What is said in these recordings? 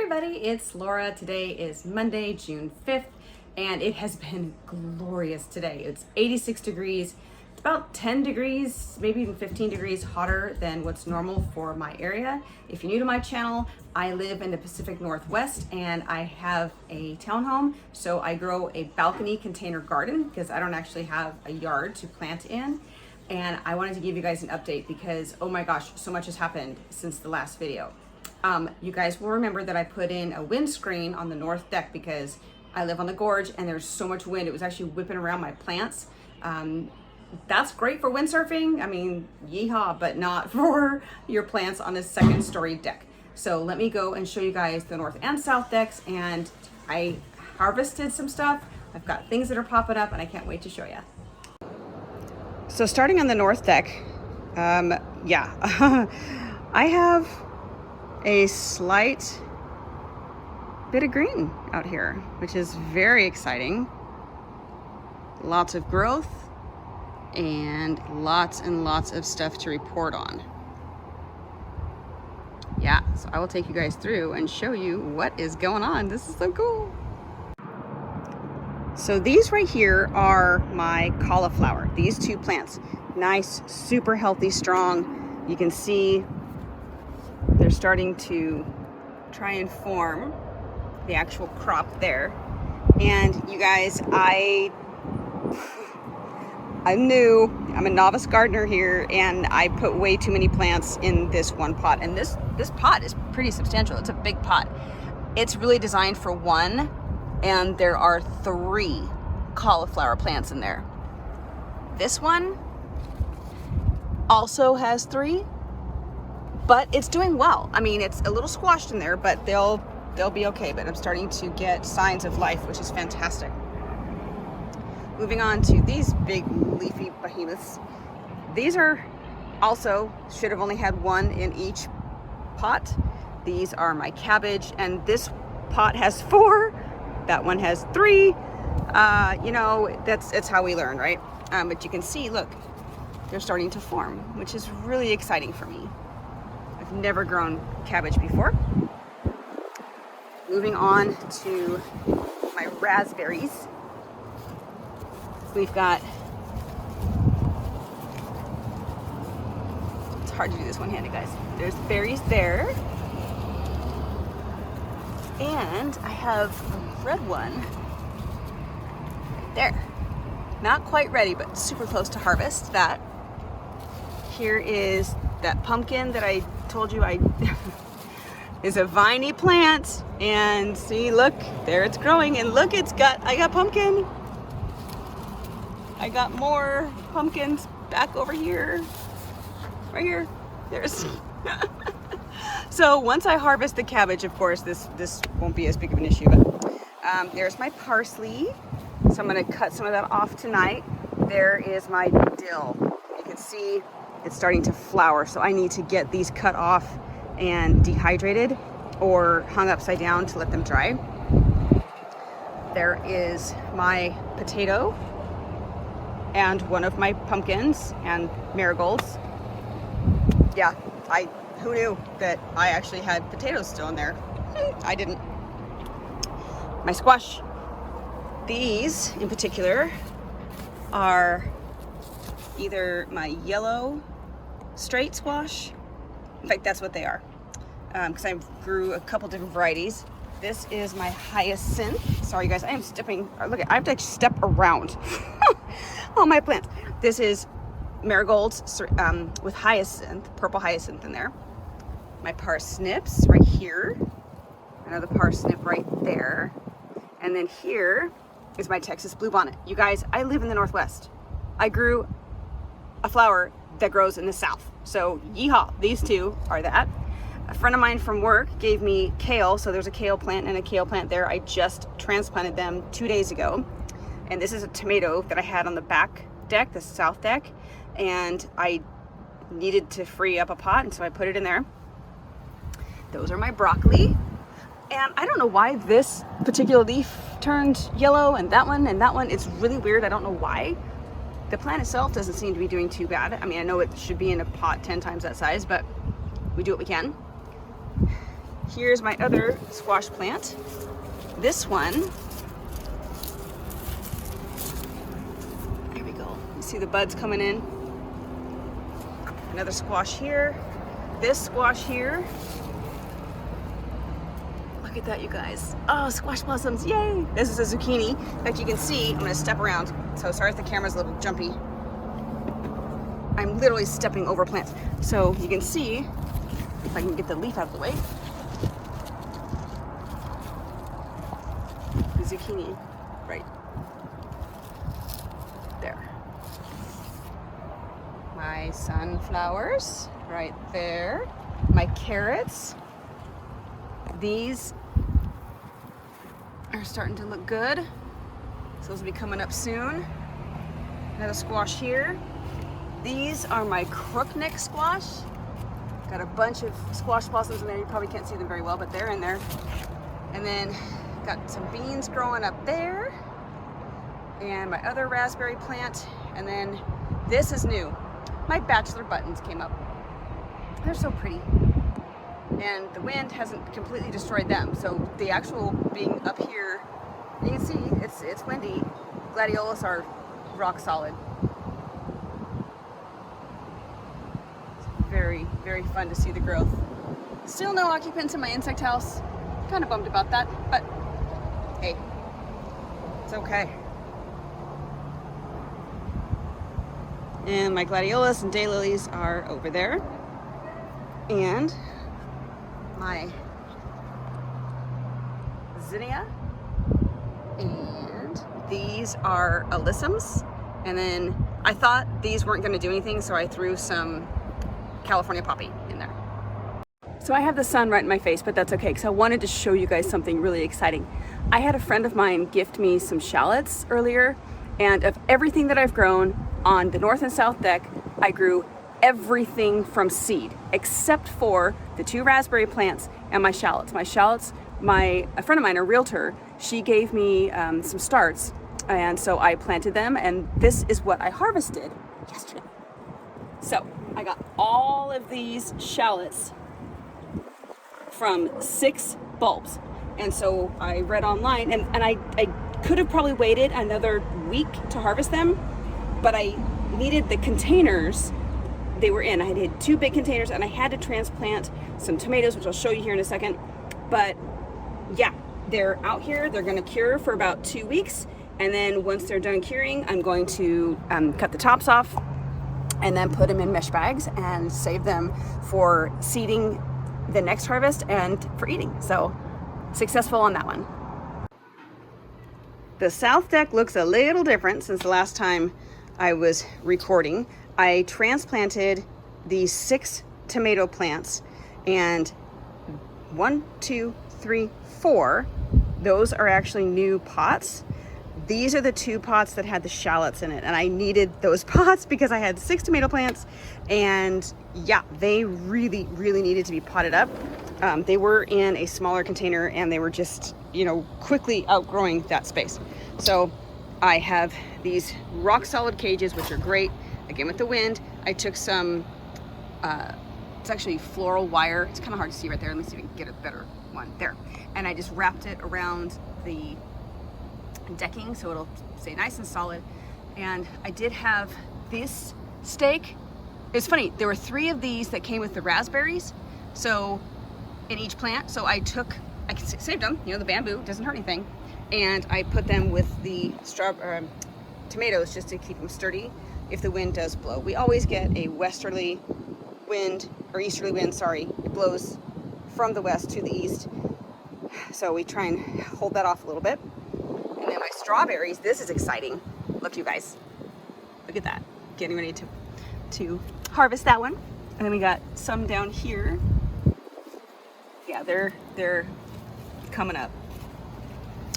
everybody, it's Laura. Today is Monday, June 5th, and it has been glorious today. It's 86 degrees. It's about 10 degrees, maybe even 15 degrees hotter than what's normal for my area. If you're new to my channel, I live in the Pacific Northwest and I have a townhome, so I grow a balcony container garden because I don't actually have a yard to plant in. And I wanted to give you guys an update because, oh my gosh, so much has happened since the last video. You guys will remember that I put in a windscreen on the north deck because I live on the gorge and there's so much wind. It was actually whipping around my plants. That's great for windsurfing. I mean, yeehaw, but not for your plants on a second story deck. So let me go and show you guys the north and south decks. And I harvested some stuff. I've got things that are popping up and I can't wait to show you. So starting on the north deck, I have a slight bit of green out here, which is very exciting. Lots of growth and lots of stuff to report on. Yeah, so I will take you guys through and show you what is going on. This is so cool. So these right here are my cauliflower. These two plants, nice, super healthy, strong. You can see they're starting to try and form the actual crop there. And you guys, I'm new, I'm a novice gardener here, and I put way too many plants in this one pot. And this pot is pretty substantial. It's a big pot. It's really designed for one, and there are 3 cauliflower plants in there. This one also has 3, but it's doing well. I mean, it's a little squashed in there, but they'll be okay. But I'm starting to get signs of life, which is fantastic. Moving on to these big leafy behemoths. These are also, should have only had 1 in each pot. These are my cabbage, and this pot has 4. That one has 3. You know, it's how we learn, right? But you can see, look, they're starting to form, which is really exciting for me. I've never grown cabbage before. Moving on to my raspberries. We've got, it's hard to do this one-handed, guys. There's berries there. And I have a red one right there. Not quite ready, but super close to harvest. That. Here is that pumpkin that I told you is a viney plant. And see, look, there it's growing. And look, I got pumpkin. I got more pumpkins back over here. Right here. There's... So once I harvest the cabbage, of course, this won't be as big of an issue, but there's my parsley. So I'm gonna cut some of that off tonight. There is my dill. You can see it's starting to flower, so I need to get these cut off and dehydrated or hung upside down to let them dry. There is my potato and one of my pumpkins and marigolds. Yeah, who knew that I actually had potatoes still in there? I didn't. My squash. These in particular are either my yellow straight squash. In fact, that's what they are. Because I grew a couple different varieties. This is my hyacinth. Sorry guys, I am stepping, look, I have to actually step around all my plants. This is marigolds with hyacinth, purple hyacinth in there. My parsnips right here, another parsnip right there, and then here is my Texas bluebonnet. You guys, I live in the Northwest. I grew a flower that grows in the South, so yeehaw, these two are that. A friend of mine from work gave me kale, so there's a kale plant and a kale plant there. I just transplanted them 2 days ago, and this is a tomato that I had on the back deck, the south deck, and I needed to free up a pot, and so I put it in there. Those are my broccoli. And I don't know why this particular leaf turned yellow and that one. It's really weird. I don't know why. The plant itself doesn't seem to be doing too bad. I mean, I know it should be in a pot 10 times that size, but we do what we can. Here's my other squash plant. This one, there we go. You see the buds coming in. Another squash here. This squash here. Look at that, you guys. Oh, squash blossoms, yay! This is a zucchini. In fact, you can see, I'm gonna step around. So sorry if the camera's a little jumpy. I'm literally stepping over plants. So you can see, if I can get the leaf out of the way, the zucchini right there. My sunflowers right there. My carrots. These are starting to look good. So those will be coming up soon. Another squash here. These are my crookneck squash. Got a bunch of squash blossoms in there. You probably can't see them very well, but they're in there. And then got some beans growing up there. And my other raspberry plant. And then this is new. My bachelor buttons came up. They're so pretty. And the wind hasn't completely destroyed them. So the actual being up here, you can see it's windy. Gladiolus are rock solid. It's very, very fun to see the growth. Still no occupants in my insect house. Kind of bummed about that, but hey, it's okay. And my gladiolus and daylilies are over there. And my zinnia, and these are alyssums. And then I thought these weren't going to do anything, so I threw some California poppy in there. So I have the sun right in my face, but that's okay because I wanted to show you guys something really exciting. I had a friend of mine gift me some shallots earlier, and of everything that I've grown on the north and south deck, I grew everything from seed except for the 2 raspberry plants and my shallots. My shallots, a friend of mine, a realtor, she gave me some starts, and so I planted them, and this is what I harvested yesterday. So I got all of these shallots from 6 bulbs, and so I read online, and I could have probably waited another week to harvest them, but I needed the containers they were in. I had 2 big containers, and I had to transplant some tomatoes, which I'll show you here in a second. But yeah, they're out here. They're going to cure for about 2 weeks, and then once they're done curing, I'm going to cut the tops off and then put them in mesh bags and save them for seeding the next harvest and for eating. So successful on that one. The south deck looks a little different since the last time I was recording. I transplanted these 6 tomato plants, and 1, 2, 3, 4, those are actually new pots. These are the 2 pots that had the shallots in it, and I needed those pots because I had 6 tomato plants, and yeah, they really, really needed to be potted up. They were in a smaller container, and they were just, quickly outgrowing that space. So I have these rock solid cages, which are great. Again, with the wind, I took some, it's actually floral wire. It's kind of hard to see right there. Let me see if we can get a better one. There. And I just wrapped it around the decking so it'll stay nice and solid. And I did have this stake. It's funny, there were 3 of these that came with the raspberries, so in each plant. So I saved them, the bamboo doesn't hurt anything. And I put them with the tomatoes just to keep them sturdy if the wind does blow. We always get a westerly wind, or easterly wind, sorry. It blows from the west to the east. So we try and hold that off a little bit. And then my strawberries, this is exciting. Look, you guys, look at that. Getting ready to harvest that one. And then we got some down here. Yeah, they're coming up,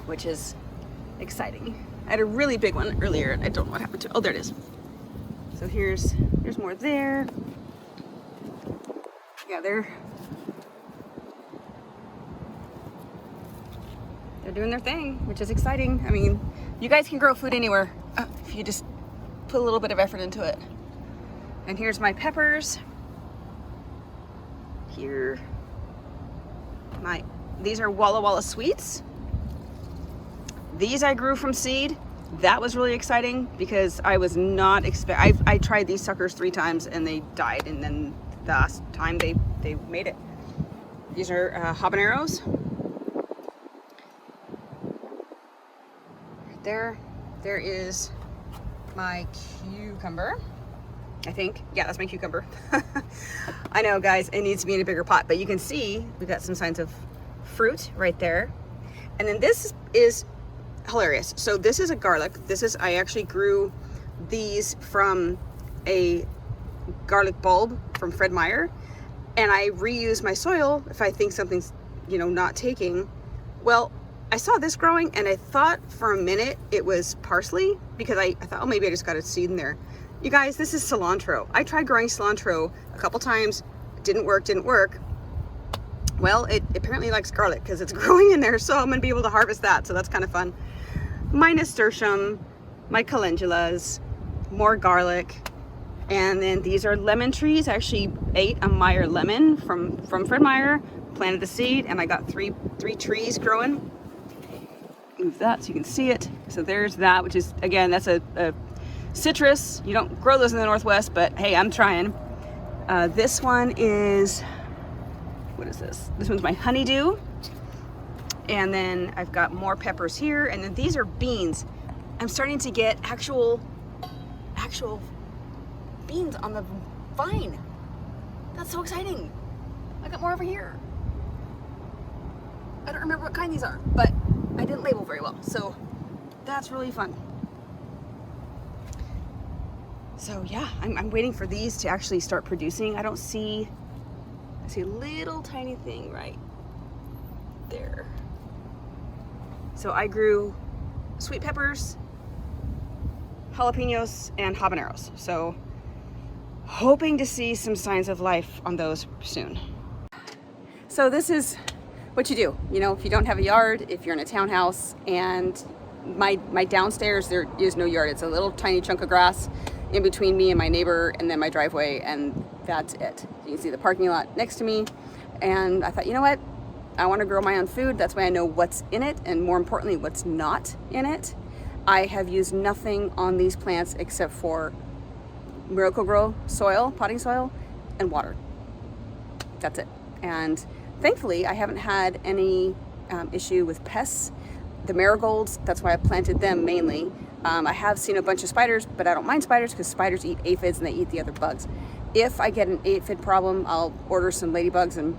which is exciting. I had a really big one earlier. I don't know what happened to it. Oh, there it is. So here's more there. Yeah, they're doing their thing, which is exciting. I mean, you guys can grow food anywhere if you just put a little bit of effort into it. And here's my peppers. Here, These are Walla Walla Sweets. These I grew from seed. That was really exciting because I was not I tried these suckers 3 times and they died, and then the last time they made it. These are habaneros. Right there. There is my cucumber, I think. Yeah, that's my cucumber. I know, guys, it needs to be in a bigger pot, but you can see we've got some signs of fruit right there. And then this is hilarious. So this is a garlic. I actually grew these from a garlic bulb from Fred Meyer, and I reuse my soil if I think something's, you know, not taking. Well, I saw this growing and I thought for a minute it was parsley because I thought, oh, maybe I just got a seed in there. You guys, this is cilantro. I tried growing cilantro a couple times. Didn't work. Well, it apparently likes garlic because it's growing in there, so I'm gonna be able to harvest that, so that's kind of fun. My nasturtium, my calendulas, more garlic, and then these are lemon trees. I actually ate a Meyer lemon from Fred Meyer, planted the seed, and I got three trees growing. Move that so you can see it. So there's that, which is, again, that's a citrus. You don't grow those in the Northwest, but hey, I'm trying. This one is, what is this? This one's my honeydew. And then I've got more peppers here. And then these are beans. I'm starting to get actual beans on the vine. That's so exciting. I got more over here. I don't remember what kind these are, but I didn't label very well. So that's really fun. So yeah, I'm waiting for these to actually start producing. I see a little tiny thing right there. So I grew sweet peppers, jalapenos, and habaneros. So hoping to see some signs of life on those soon. So this is what you do. You know, if you don't have a yard, if you're in a townhouse, and my downstairs, there is no yard. It's a little tiny chunk of grass in between me and my neighbor, and then my driveway, and that's it. You can see the parking lot next to me. And I thought, you know what? I want to grow my own food. That's why I know what's in it, and more importantly, what's not in it. I have used nothing on these plants except for Miracle-Gro soil, potting soil, and water. That's it. And thankfully, I haven't had any issue with pests. The marigolds, that's why I planted them mainly. I have seen a bunch of spiders, but I don't mind spiders because spiders eat aphids and they eat the other bugs. If I get an aphid problem, I'll order some ladybugs and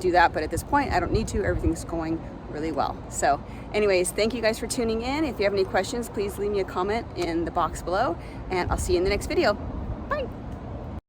do that, but at this point I don't need to. Everything's going really well. So anyways, thank you guys for tuning in. If you have any questions, please leave me a comment in the box below, and I'll see you in the next video. Bye.